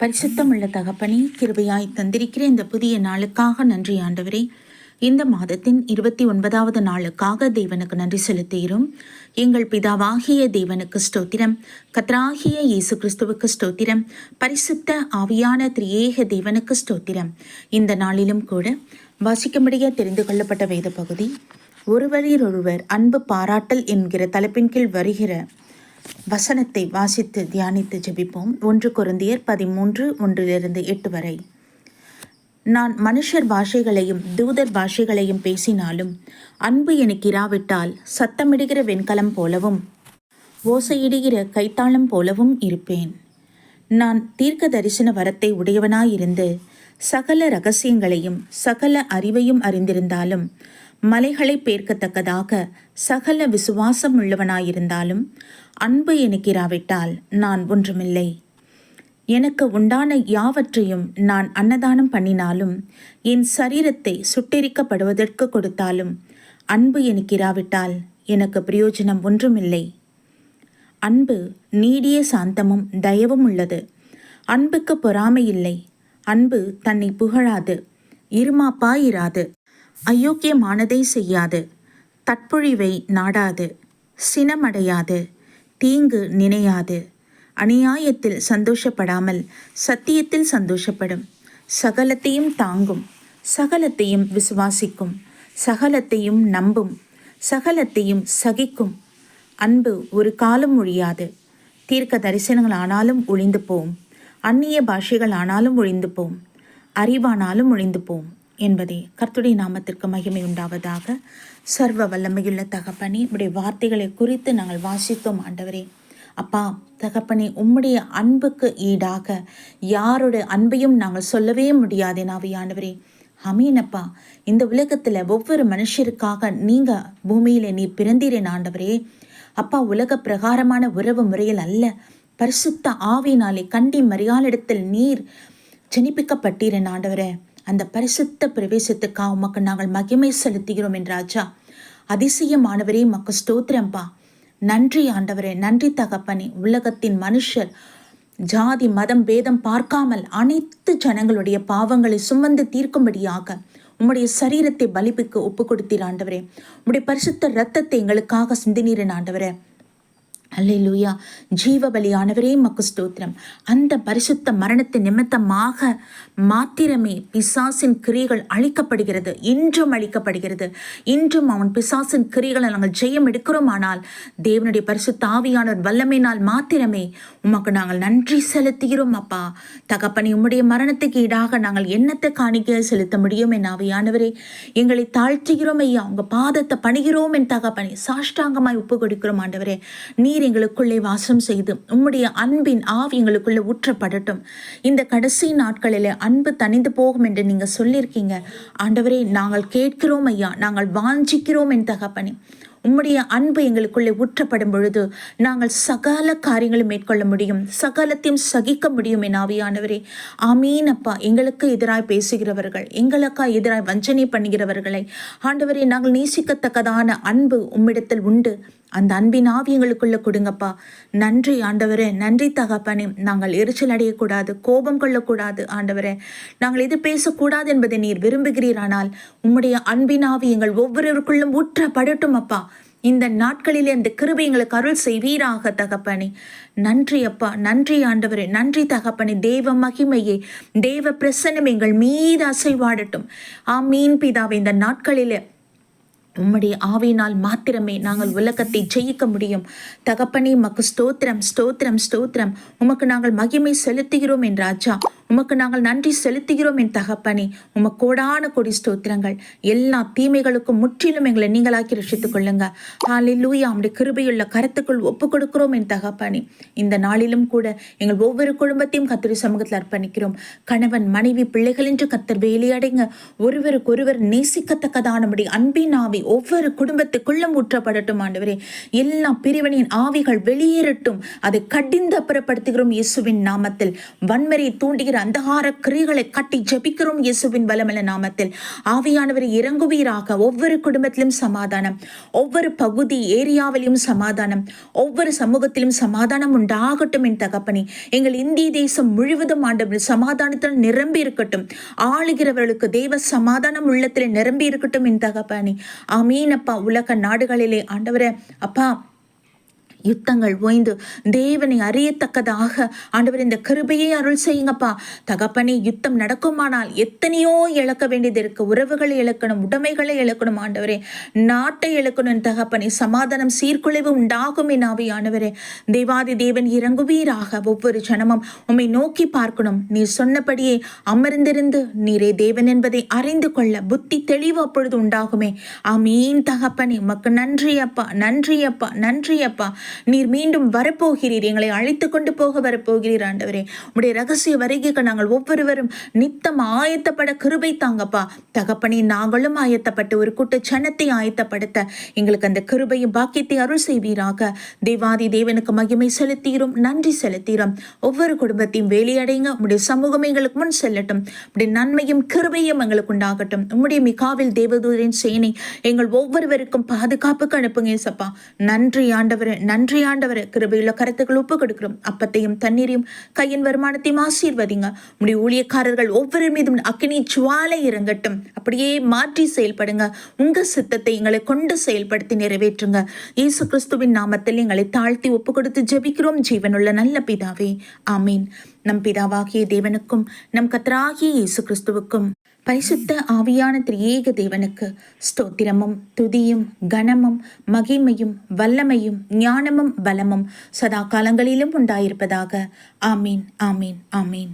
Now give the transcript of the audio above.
பரிசுத்தமுள்ள தகப்பனே, கிருபையாய் தந்திருக்கிற இந்த புதிய நாளுக்காக நன்றி ஆண்டவரே. இந்த மாதத்தின் 29வது நாளுக்காக தேவனுக்கு நன்றி செலுத்துகிறோம். எங்கள் பிதாவாகிய தேவனுக்கு ஸ்தோத்திரம், கர்த்தராகிய இயேசு கிறிஸ்துவுக்கு ஸ்தோத்திரம், பரிசுத்த ஆவியான திரியேக தேவனுக்கு ஸ்தோத்திரம். இந்த நாளிலும் கூட வாசிக்கும்படியாக தெரிந்து கொள்ளப்பட்ட வேத பகுதி ஒருவரிலொருவர் அன்பு பாராட்டல் என்கிற தலைப்பின் கீழ் வருகிற வசனத்தை வாசித்து தியானித்து ஜெபிப்போம். 1 கொரிந்தியர் 13:1-8 வரை. நான் மனுஷர் பாஷைகளையும் தூதர் பாஷைகளையும் பேசினாலும் அன்பு எனக்கு இராவிட்டால் சத்தமிடுகிற வெண்கலம் போலவும் ஓசையிடுகிற கைத்தாளம் போலவும் இருப்பேன். நான் தீர்க்க தரிசன வரத்தை உடையவனாயிருந்து சகல இரகசியங்களையும் சகல அறிவையும் அறிந்திருந்தாலும் மலைகளை பேர்க்கத்தக்கதாக சகல விசுவாசம் உள்ளவனாயிருந்தாலும் அன்பு எனக்கு இராவிட்டால் நான் ஒன்றுமில்லை. எனக்கு உண்டான யாவற்றையும் நான் அன்னதானம் பண்ணினாலும் என் சரீரத்தை சுட்டெரிக்கப்படுவதற்கு கொடுத்தாலும் அன்பு எனக்கு இராவிட்டால் எனக்கு பிரயோஜனம் ஒன்றுமில்லை. அன்பு நீடிய சாந்தமும் தயவும் உள்ளது. அன்புக்கு பொறாமை இல்லை. அன்பு தன்னை புகழாது, இருமாப்பாயிராது, அயோக்கியமானதை செய்யாது, தற்பொழிவை நாடாது, சினமடையாது, தீங்கு நினையாது, அநியாயத்தில் சந்தோஷப்படாமல் சத்தியத்தில் சந்தோஷப்படும், சகலத்தையும் தாங்கும், சகலத்தையும் விசுவாசிக்கும், சகலத்தையும் நம்பும், சகலத்தையும் சகிக்கும். அன்பு ஒரு காலம் ஒழியாது. தீர்க்க தரிசனங்கள் ஆனாலும் ஒழிந்து போம், அந்நிய பாஷைகள் ஆனாலும் ஒழிந்து போம், அறிவானாலும் ஒழிந்து போம் என்பதே. கர்த்தருடைய நாமத்திற்கு மகிமை உண்டாவதாக. சர்வ வல்லமையுள்ள தகப்பனே, உம்முடைய வார்த்தைகளை குறித்து நாங்கள் வாசித்தோம் ஆண்டவரே. அப்பா தகப்பனே, உம்முடைய அன்புக்கு ஈடாக யாருடைய அன்பையும் நாங்கள் சொல்லவே முடியாது ஆவியானவரே. அமீனப்பா, இந்த உலகத்தில் ஒவ்வொரு மனுஷருக்காக நீங்கள் பூமியில் நீ பிறந்தீரேன் ஆண்டவரே. அப்பா, உலக பிரகாரமான உறவு முறையில் அல்ல, பரிசுத்த ஆவியினாலே கண்டி மரியாளிடத்தில் நீர் ஜனிப்பிக்கப்பட்டீரேன் ஆண்டவரே. அந்த பரிசுத்த பிரவேசத்துக்காக உமக்கு நாங்கள் மகிமை செலுத்துகிறோம் என்றாச்சா. அதிசயமானவரே, மக்கு ஸ்தோத்திரம்பா. நன்றி ஆண்டவரே, நன்றி தகப்பனே. உலகத்தின் மனுஷர் ஜாதி மதம் பேதம் பார்க்காமல் அனைத்து ஜனங்களுடைய பாவங்களை சுமந்து தீர்க்கும்படியாக உம்முடைய சரீரத்தை பலிப்புக்கு ஒப்பு கொடுத்தீர் ஆண்டவரே. உம்முடைய பரிசுத்த இரத்தத்தை எங்களுக்காக சிந்தினீரன் ஆண்டவரே. அல்லேலூயா. ஜீவ பலியானவரே மக்கு ஸ்தோத்திரம். அந்த பரிசுத்த மரணத்தின் நிமித்தமாக மாத்திரமே பிசாசின் கிரியைகள் அழிக்கப்படுகிறது, இன்றும் அழிக்கப்படுகிறது. இன்றும் அவன் பிசாசின் கிரியைகளை நாங்கள் ஜெயம் எடுக்கிறோம். ஆனால் தேவனுடைய பரிசுத்த ஆவியானவர் வல்லமையினால் மாத்திரமே உமக்கு நாங்கள் நன்றி செலுத்துகிறோம். அப்பா தகப்பனே, உம்முடைய மரணத்துக்கு ஈடாக நாங்கள் என்னத்தை காணிக்க செலுத்த முடியும் என் ஆவியானவரே. எங்களை தாழ்த்துகிறோம் ஐயா, உங்க பாதத்தை பணிகிறோம் என் தகப்பனே. சாஷ்டாங்கமாய் ஒப்பு கொடுக்கிறோம் ஆண்டவரே. நீர் எங்களுக்குள்ளே வாசம் செய்து உம்முடைய அன்பின் ஆவி எங்களுக்குள்ளே ஊற்றப்படட்டும். இந்த கடைசி நாட்களிலே அன்பு தணிந்து போகும் என்று நீங்க சொல்லியிருக்கீங்க ஆண்டவரே. நாங்கள் கேட்கிறோம் ஐயா, நாங்கள் வாஞ்சிக்கிறோம் என் தகப்பனே. உம்முடைய அன்பு எங்களுக்குள்ளே ஊற்றப்படும் பொழுது நாங்கள் சகல காரியங்களும் மேற்கொள்ள முடியும், சகலத்தையும் சகிக்க முடியும் என் ஆவியானவரே. ஆமீன் அப்பா. எங்களுக்கு எதிராய் பேசுகிறவர்கள், எங்களுக்கா எதிராய் வஞ்சனை பண்ணுகிறவர்களை ஆண்டவரே நாங்கள் நேசிக்கத்தக்கதான அன்பு உம்மிடத்தில் உண்டு. அந்த அன்பின் ஆவி எங்களுக்குள்ள கொடுங்கப்பா. நன்றி ஆண்டவரே, நன்றி தகப்பனே. நாங்கள் எரிச்சல் அடையக்கூடாது, கோபம் கொள்ளக்கூடாது ஆண்டவரே. நாங்கள் எது பேசக்கூடாது என்பதை நீர் விரும்புகிறீர். ஆனால் உம்முடைய அன்பின் ஆவி எங்கள் ஒவ்வொருவருக்குள்ளும் ஊற்றப்படட்டும் அப்பா. இந்த நாட்களிலே அந்த கிருபை எங்களுக்கு அருள் செய்வீராக தகப்பனே. நன்றி அப்பா, நன்றி ஆண்டவரே, நன்றி தகப்பனே. தேவ மகிமையே, தேவ பிரசன்னம் எங்கள் மீது அசைவாடட்டும். ஆமீன் பிதாவே. இந்த நாட்களிலே உம்முடைய ஆவியினால் மாத்திரமே நாங்கள் உலகத்தை ஜெயிக்க முடியும் தகப்பனே. உமக்கு ஸ்தோத்திரம், ஸ்தோத்திரம், ஸ்தோத்திரம். உமக்கு நாங்கள் மகிமை செலுத்துகிறோம் என் ராஜா. உமக்கு நாங்கள் நன்றி செலுத்துகிறோம் என் தகப்பனே. உமக்கு கோடான கொடி ஸ்தோத்திரங்கள். எல்லா தீமைகளுக்கும் முற்றிலும் எங்களை நீங்களாக்கி ரட்சித்துக் கொள்ளுங்க. ஹல்லேலூயா. உம்முடைய கிருபையுள்ள கரத்துக்குள் ஒப்பு கொடுக்கிறோம் என் தகப்பனே. இந்த நாளிலும் கூட எங்கள் ஒவ்வொரு குடும்பத்தையும் கர்த்தருடைய சமூகத்தில் அர்ப்பணிக்கிறோம். கணவன் மனைவி பிள்ளைகள் என்று கர்த்தர் வேலையடைங்க. ஒருவருக்கொருவர் நேசிக்கத்தக்கதான நம்முடைய அன்பின் ஆவி ஒவ்வொரு குடும்பத்துக்குள்ளும் ஊற்றப்படட்டும் ஆண்டவரே. எல்லா பிரிவினையின் ஆவிகள் வெளியேறட்டும். அதை கடிந்து அப்புறப்படுத்துகிறோம் இயேசுவின் நாமத்தில். வன்முறையை தூண்டுகிற அந்தகார கிரிகளை கட்டி ஜெபிக்கிறோம் இயேசுவின் வல்லமையுள்ள நாமத்தில். ஆவியானவர் இறங்குவீராக. ஒவ்வொரு குடும்பத்திலும் சமாதானம், ஒவ்வொரு பகுதி ஏரியாவிலும் சமாதானம், ஒவ்வொரு சமூகத்திலும் சமாதானம் உண்டாகட்டும் என் தகப்பனே. எங்கள் இந்திய தேசம் முழுவதும் ஆண்டவர் சமாதானத்தில் நிரம்பி இருக்கட்டும். ஆளுகிறவர்களுக்கு தேவ சமாதானம் உள்ளத்தில் நிரம்பி இருக்கட்டும் என் தகப்பனே. ஆமீன் அப்பா. உலக நாடுகளிலே ஆண்டவரே அப்பா யுத்தங்கள் ஓய்ந்து தேவனை அறியத்தக்கதாக ஆண்டவர் இந்த கிருபையை அருள் செய்யுங்கப்பா. தகப்பனே, யுத்தம் நடக்குமானால் எத்தனையோ இழக்க வேண்டியது இருக்கு. உறவுகளை இழக்கணும், உடைமைகளை இழக்கணும் ஆண்டவரே, நாட்டை இழக்கணும் தகப்பனே. சமாதானம் சீர்குலைவு உண்டாகும் என் ஆவியானவரே. தேவாதி தேவன் இறங்குவீராக. ஒவ்வொரு ஜனமும் உம்மை நோக்கி பார்க்கணும். நீர் சொன்னபடியே அமர்ந்திருந்து நீரே தேவன் என்பதை அறிந்து கொள்ள புத்தி தெளிவு அப்பொழுது உண்டாகுமே. ஆமீன் தகப்பனே. உமக்கு நன்றி அப்பா, நன்றி அப்பா, நன்றி அப்பா. நீர் மீண்டும் வரப்போகிறீர், எங்களை அழைத்து கொண்டு போக வரப்போகிறீர் ஆண்டவரே. உடைய ரகசிய வருகைக்கு நாங்கள் ஒவ்வொருவரும் நித்தம் ஆயத்தப்பட கிருபை தாங்கப்பா. தகப்பனே, நாங்களும் ஆயத்தப்பட்டு ஒரு கூட்ட ஜனத்தை ஆயத்தப்படுத்த எங்களுக்கு அந்த கிருபையும் பாக்கியத்தை அருள் செய்வீராக. தேவாதி தேவனுக்கு மகிமை செலுத்தீரும், நன்றி செலுத்தீரும். ஒவ்வொரு குடும்பத்தையும் வேலையடைங்க. உடைய சமூகம் எங்களுக்கு முன் செல்லட்டும். உடைய நன்மையும் கிருபையும் எங்களுக்கு உண்டாகட்டும். உம்முடைய மிகாவில் தேவதூரின் சேனை எங்கள் ஒவ்வொருவருக்கும் பாதுகாப்புக்கு அனுப்புங்க ஏசப்பா. நன்றி ஆண்டவரே, நன்றி ஆண்டவரே. கிருபையுள்ள கருத்துக்கள் ஒப்பு கொடுக்கிறோம். அப்பத்தையும் தண்ணீரையும் கையின் வருமானத்தையும் ஆசீர்வதிங்க. உடைய ஊழியக்காரர்கள் ஒவ்வொரு மீதும் அக்கினி ஜுவாலை இறங்கட்டும். அப்படியே மாற்றி செயல்படுங்க. உங்க சித்தத்தை எங்களை கொண்டு செயல்படுத்தி நிறைவேற்றுங்க. இயேசு கிறிஸ்துவின் நாமத்தில் எங்களை தாழ்த்தி ஒப்பு கொடுத்து ஜெபிக்கிறோம் ஜீவனுள்ள நல்ல பிதாவே, ஆமீன். நம் பிதாவாகிய தேவனுக்கும் நம் கர்த்தராகிய இயேசு கிறிஸ்துவுக்கும் பரிசுத்த ஆவியான திரியேக தேவனுக்கு ஸ்தோத்திரமும் துதியும் கனமும் மகிமையும் வல்லமையும் ஞானமும் பலமும் சதா காலங்களிலும் உண்டாயிருப்பதாக. ஆமீன், ஆமீன், ஆமீன்.